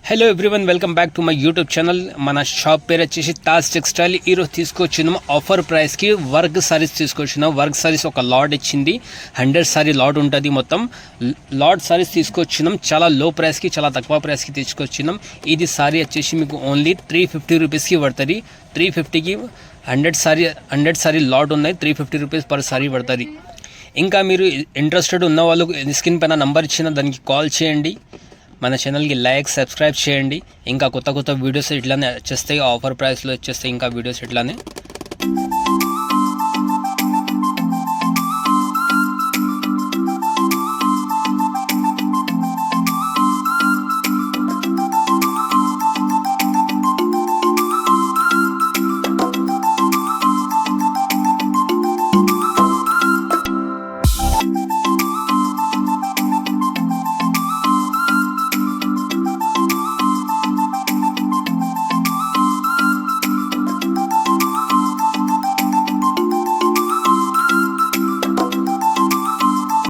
Hello everyone, welcome back to my YouTube channel. మన shop పేరు వచ్చేసి తాజ్ టెక్స్టైల్. ఈరోజు తీసుకొచ్చినాము ఆఫర్ ప్రైస్కి వర్క్ సారీస్ తీసుకొచ్చినాం. వర్క్ సారీస్ ఒక లాట్ ఇచ్చింది, 100 సారీ లాట్ ఉంటుంది. మొత్తం లాట్ సారీస్ తీసుకొచ్చినాం. చాలా లో ప్రైస్కి, చాలా తక్కువ ప్రైస్కి తీసుకొచ్చినాం. ఇది సారీ వచ్చేసి మీకు ఓన్లీ 350 రూపీస్కి పడుతుంది. 350కి 100 సారీ లాట్ ఉన్నాయి. 350 రూపీస్ పర్ సారీ పడుతుంది. ఇంకా మీరు ఇంట్రెస్టెడ్ ఉన్న వాళ్ళు స్క్రీన్ పైన నంబర్ ఇచ్చిన దానికి కాల్ చేయండి. మన ఛానల్కి లైక్ సబ్స్క్రైబ్ చేయండి. ఇంకా కొత్త వీడియోస్ ఇట్లానే వచ్చేస్తాయి, ఆఫర్ ప్రైస్లో వచ్చేస్తాయి ఇంకా వీడియోస్ ఇట్లానే.